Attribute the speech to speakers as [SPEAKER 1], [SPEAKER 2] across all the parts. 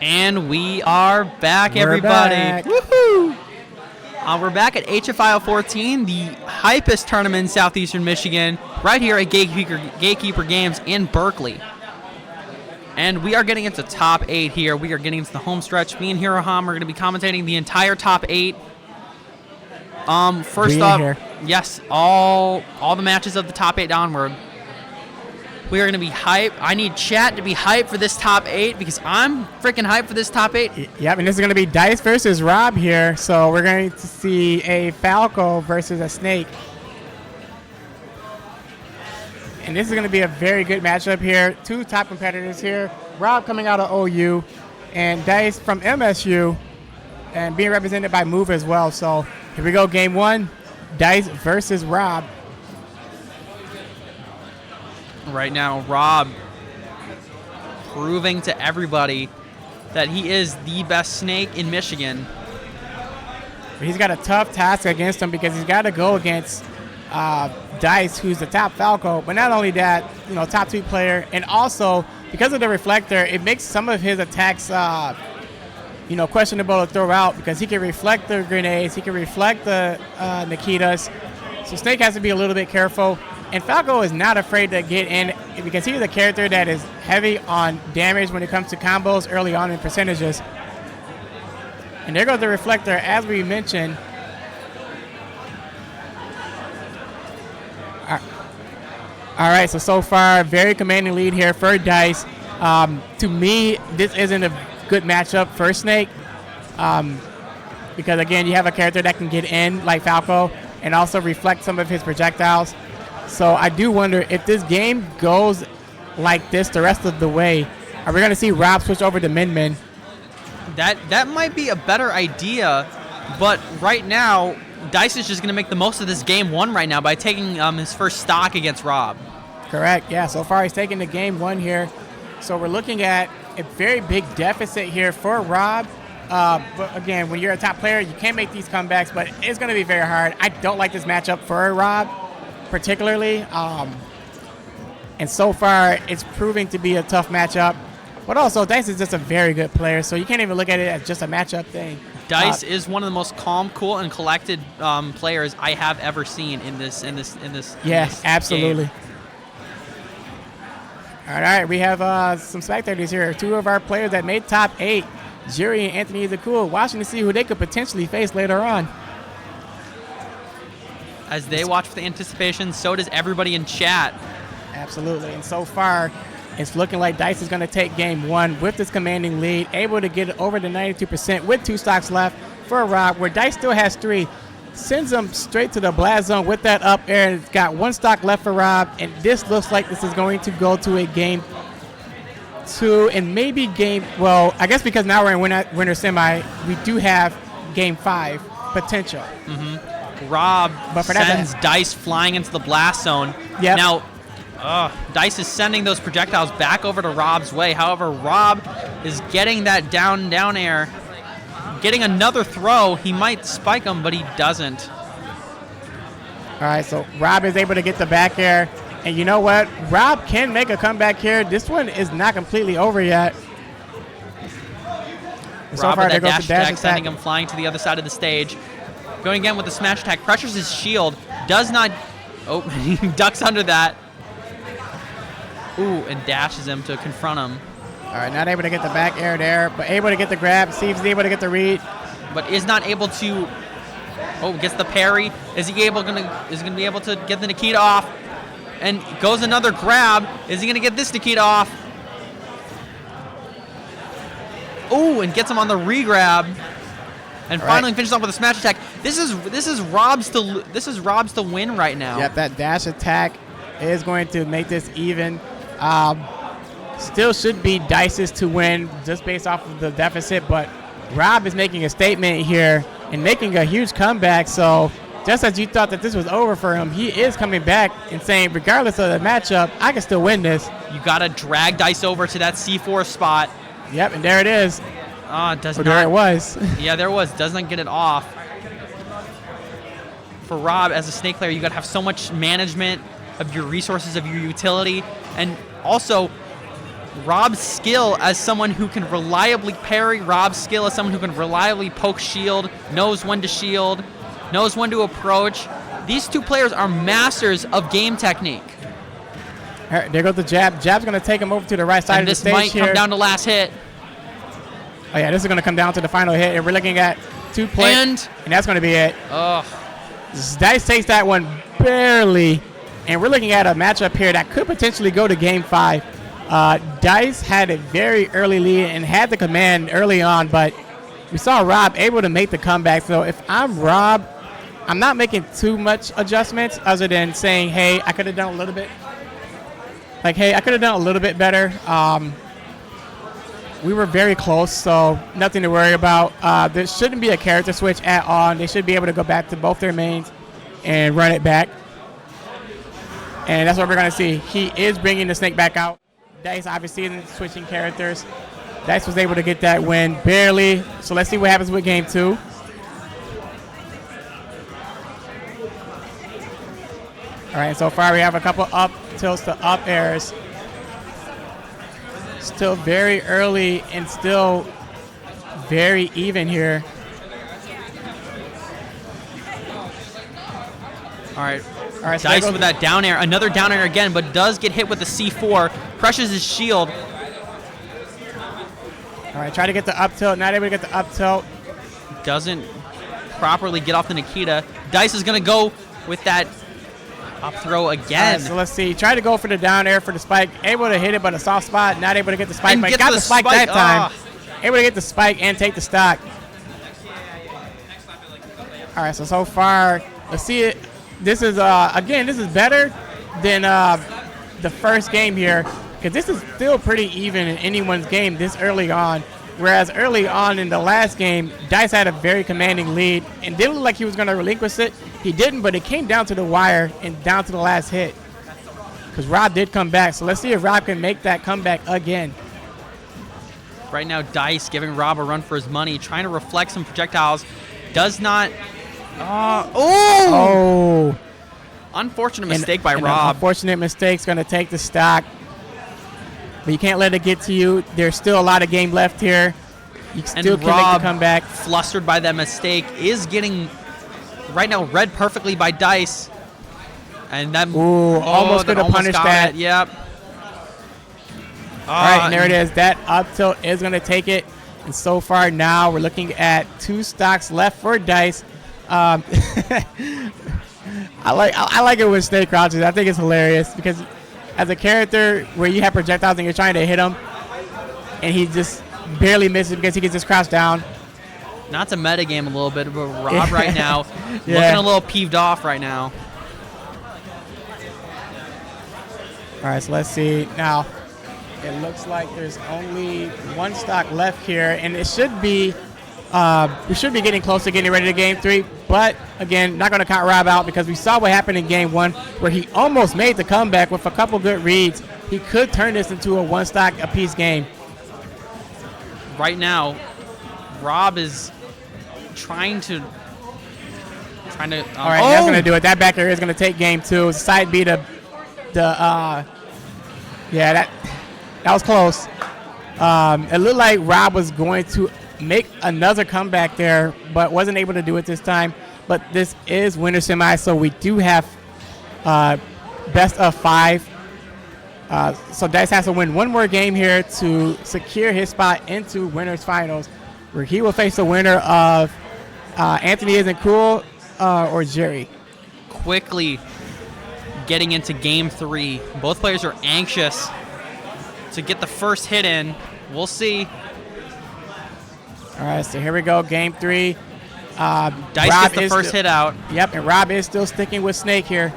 [SPEAKER 1] And we are back,
[SPEAKER 2] We're
[SPEAKER 1] everybody.
[SPEAKER 2] back.
[SPEAKER 1] Woohoo! We're back at HFIL 14, the hypest tournament in southeastern Michigan, right here at Gatekeeper Games in Berkley. And we are getting into top 8 here. We are getting into the home stretch. Me and Hiroham are going to be commentating the entire top 8. First up, yes, all the matches of the top 8 onward. We are going to be hype. I need chat to be hype for this top 8 because I'm freaking hyped for this top 8.
[SPEAKER 2] Yep, and this is going to be Dice versus Rob here. So we're going to see a Falco versus a Snake. And this is going to be a very good matchup here. Two top competitors here. Rob coming out of OU and Dice from MSU and being represented by Move as well. So here we go, game 1, Dice versus Rob.
[SPEAKER 1] Right now, Rob proving to everybody that he is the best snake in Michigan.
[SPEAKER 2] He's got a tough task against him because he's got to go against Dice, who's the top Falco. But not only that, top 2 player, and also because of the reflector, it makes some of his attacks, questionable to throw out because he can reflect the grenades, he can reflect the Nikitas. So Snake has to be a little bit careful. And Falco is not afraid to get in because he's a character that is heavy on damage when it comes to combos early on in percentages. And there goes the reflector, as we mentioned. All right, so far, very commanding lead here for Dice. To me, this isn't a good matchup for Snake because, again, you have a character that can get in like Falco and also reflect some of his projectiles. So I do wonder if this game goes like this the rest of the way, are we going to see Rob switch over to Min?
[SPEAKER 1] That might be a better idea, but right now, Dice is just going to make the most of this game 1 right now by taking his first stock against Rob.
[SPEAKER 2] Correct, yeah. So far, he's taking the game 1 here. So we're looking at a very big deficit here for Rob. But again, when you're a top player, you can't make these comebacks, but it's going to be very hard. I don't like this matchup for Rob, particularly. And so far, it's proving to be a tough matchup. But also, Dice is just a very good player, so you can't even look at it as just a matchup thing.
[SPEAKER 1] Dice is one of the most calm, cool, and collected players I have ever seen in this.
[SPEAKER 2] Yeah,
[SPEAKER 1] this
[SPEAKER 2] absolutely.
[SPEAKER 1] Game.
[SPEAKER 2] All right, we have some spectators here. 2 of our players that made top 8, Jury and Anthony Zakul, watching to see who they could potentially face later on.
[SPEAKER 1] As they watch with anticipation, so does everybody in chat.
[SPEAKER 2] Absolutely, and so far, it's looking like Dice is going to take game 1 with this commanding lead, able to get it over the 92% with 2 stocks left for Rob, where Dice still has 3. Sends him straight to the blast zone with that up air. It's got 1 stock left for Rob, and this looks like this is going to go to a game 2 and maybe I guess because now we're in winner semi, we do have game 5 potential.
[SPEAKER 1] Mm-hmm. Rob sends Dice flying into the blast zone.
[SPEAKER 2] Yep.
[SPEAKER 1] Now, Dice is sending those projectiles back over to Rob's way. However, Rob is getting that down air, getting another throw. He might spike him, but he doesn't.
[SPEAKER 2] All right, so Rob is able to get the back air. And you know what? Rob can make a comeback here. This one is not completely over yet.
[SPEAKER 1] And so far, with that dash attack, sending him flying to the other side of the stage. Going again with the smash attack. Pressures his shield. Does not... Oh, he ducks under that. Ooh, and dashes him to confront him.
[SPEAKER 2] All right, not able to get the back air there, but able to get the grab. See if he's able to get the read.
[SPEAKER 1] But is not able to... Oh, gets the parry. Is he gonna be able to get the Nikita off? And goes another grab. Is he gonna get this Nikita off? Ooh, and gets him on the re-grab. And finally finishes off with a smash attack. This is Rob's to win right now.
[SPEAKER 2] Yep, that dash attack is going to make this even. Still should be Dice's to win just based off of the deficit, but Rob is making a statement here and making a huge comeback. So just as you thought that this was over for him, he is coming back and saying, regardless of the matchup, I can still win this.
[SPEAKER 1] You got to drag Dice over to that C4 spot.
[SPEAKER 2] Yep, and there it is.
[SPEAKER 1] There
[SPEAKER 2] it was.
[SPEAKER 1] Yeah, there was. Does not get it off. For Rob, as a Snake player, you got to have so much management of your resources, of your utility, and also Rob's skill as someone who can reliably parry, Rob's skill as someone who can reliably poke shield, knows when to shield, knows when to approach. These two players are masters of game technique.
[SPEAKER 2] All right, there goes the jab. Jab's going to take him over to the right side of the stage here.
[SPEAKER 1] This might come down to last hit.
[SPEAKER 2] Oh, yeah, this is going to come down to the final hit. And we're looking at 2 points, and that's going to be it. Dice takes that one barely, and we're looking at a matchup here that could potentially go to Game 5. Dice had a very early lead and had the command early on, but we saw Rob able to make the comeback. So if I'm Rob, I'm not making too much adjustments other than saying, hey, I could have done a little bit. Like, hey, I could have done a little bit better. We were very close, so nothing to worry about. There shouldn't be a character switch at all. They should be able to go back to both their mains and run it back. And that's what we're going to see. He is bringing the snake back out. Dice obviously isn't switching characters. Dice was able to get that win barely. So let's see what happens with Game 2. All right, so far we have a couple up tilts to up airs. Still very early and still very even here.
[SPEAKER 1] All right,
[SPEAKER 2] so
[SPEAKER 1] Dice with that down air. Another down air again, but does get hit with the C4. Crushes his shield.
[SPEAKER 2] All right, try to get the up tilt. Not able to get the up tilt.
[SPEAKER 1] Doesn't properly get off the Nikita. Dice is going to go with that up throw again.
[SPEAKER 2] So let's see. Try to go for the down air for the spike. Able to hit it, but a soft spot. Not able to get the spike. But got the spike that time. Able to get the spike and take the stock. All right, so far, let's see it. This is, again, this is better than the first game here, because this is still pretty even in anyone's game this early on. Whereas early on in the last game, Dice had a very commanding lead and didn't look like he was going to relinquish it. He didn't, but it came down to the wire and down to the last hit, because Rob did come back. So let's see if Rob can make that comeback again.
[SPEAKER 1] Right now, Dice giving Rob a run for his money, trying to reflect some projectiles. Does not.
[SPEAKER 2] Oh!
[SPEAKER 1] Unfortunate mistake by Rob.
[SPEAKER 2] Unfortunate mistake's going to take the stock. But you can't let it get to you. There's still a lot of game left here. You still can make the comeback.
[SPEAKER 1] Flustered by that mistake, is getting right now read perfectly by Dice. And that
[SPEAKER 2] almost could have punished that.
[SPEAKER 1] Yep.
[SPEAKER 2] All right, and there it is. That up tilt is going to take it. And so far now we're looking at 2 stocks left for Dice. I like it when Snake crouches. I think it's hilarious because as a character where you have projectiles and you're trying to hit him and he just barely misses because he can just crouch down.
[SPEAKER 1] Not to metagame a little bit, but Rob right now looking a little peeved off right now.
[SPEAKER 2] All right, so let's see. Now, it looks like there's only 1 stock left here, and it should be we should be getting close to getting ready to Game 3, but again, not going to count Rob out because we saw what happened in Game 1 where he almost made the comeback with a couple good reads. He could turn this into a 1 stock apiece game.
[SPEAKER 1] Right now, Rob is trying to.
[SPEAKER 2] All right, that's going to do it. That back air is going to take Game 2. Side B to that was close. It looked like Rob was going to make another comeback there, but wasn't able to do it this time. But this is winner semi, so we do have best of 5. So Dice has to win 1 more game here to secure his spot into winners finals, where he will face the winner of Anthony Isn't Cool or Jerry.
[SPEAKER 1] Quickly getting into Game 3. Both players are anxious to get the first hit in. We'll see.
[SPEAKER 2] All right, so here we go, Game 3.
[SPEAKER 1] Dice gets the first hit out.
[SPEAKER 2] Yep, and Rob is still sticking with Snake here.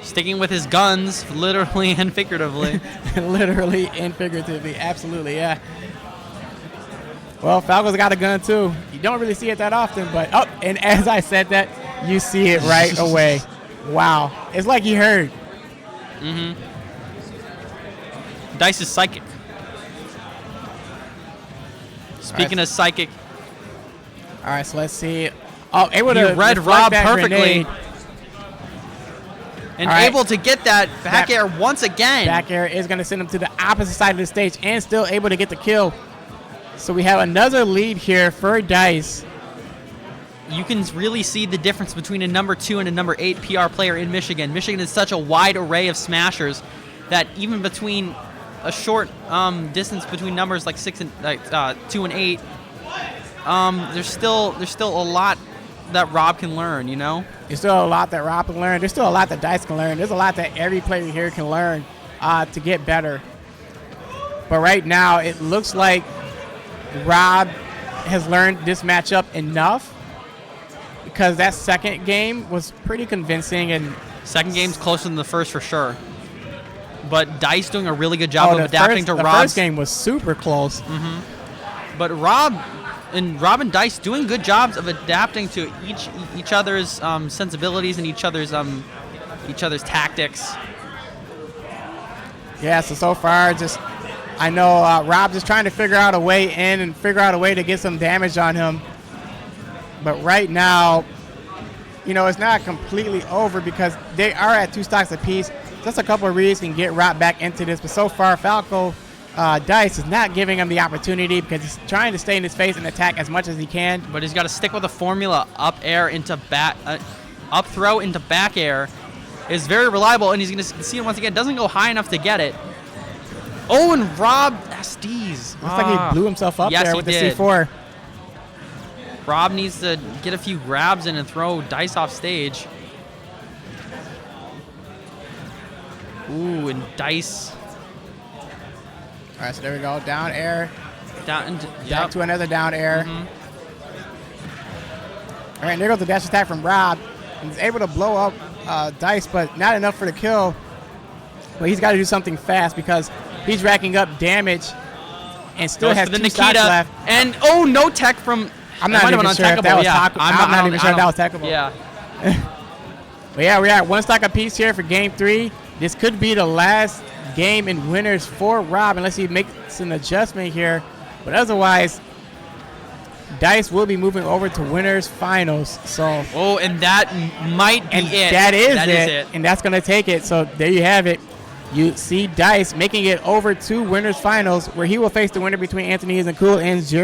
[SPEAKER 1] Sticking with his guns, literally and figuratively.
[SPEAKER 2] Literally and figuratively, absolutely, yeah. Well, Falco's got a gun too. You don't really see it that often, but and as I said that, you see it right away. Wow, it's like he heard.
[SPEAKER 1] Mm-hmm. Dice is psychic. Speaking of psychic.
[SPEAKER 2] All right, so let's see. Oh, able to
[SPEAKER 1] read Rob perfectly.
[SPEAKER 2] Grenade.
[SPEAKER 1] And able to get that back air once again.
[SPEAKER 2] Back air is going to send him to the opposite side of the stage and still able to get the kill. So we have another lead here for Dice.
[SPEAKER 1] You can really see the difference between a number 2 and a number 8 PR player in Michigan. Michigan is such a wide array of smashers that even between a short distance between numbers like 2 and 8, there's still a lot that Rob can learn, you know?
[SPEAKER 2] There's still a lot that Rob can learn. There's still a lot that Dice can learn. There's a lot that every player here can learn to get better. But right now, it looks like Rob has learned this matchup enough because that second game was pretty convincing. And
[SPEAKER 1] second game's closer than the first for sure. But Dice doing a really good job of adapting to Rob's.
[SPEAKER 2] The first game was super close.
[SPEAKER 1] But Rob and Dice doing good jobs of adapting to each other's sensibilities and each other's tactics.
[SPEAKER 2] Yeah, so far, I know Rob just trying to figure out a way in and figure out a way to get some damage on him. But right now, it's not completely over because they are at 2 stocks apiece. Just a couple of reads can get Rob back into this. But so far, Falco Dice is not giving him the opportunity because he's trying to stay in his face and attack as much as he can.
[SPEAKER 1] But he's got to stick with the formula. Up throw into back air is very reliable, and he's going to see it once again. Doesn't go high enough to get it. Oh, and Rob SDs.
[SPEAKER 2] Looks like he blew himself up there with the C4.
[SPEAKER 1] Rob needs to get a few grabs in and throw Dice off stage. Ooh, and Dice.
[SPEAKER 2] All right, so there we go. Down air.
[SPEAKER 1] Back
[SPEAKER 2] to another down air. All right, and there goes the dash attack from Rob. He's able to blow up Dice, but not enough for the kill. But he's got to do something fast because he's racking up damage and still has 2 stocks left.
[SPEAKER 1] And, no tech from...
[SPEAKER 2] I'm not even sure if that was I'm not even sure if that was technical.
[SPEAKER 1] Yeah.
[SPEAKER 2] But yeah, we're at 1 stock apiece here for game 3. This could be the last game in winners for Rob unless he makes an adjustment here. But otherwise, Dice will be moving over to winners finals. So
[SPEAKER 1] and that might be it.
[SPEAKER 2] That is it. And that's going to take it. So there you have it. You see Dice making it over to winners finals where he will face the winner between Anthony Isn't Cool and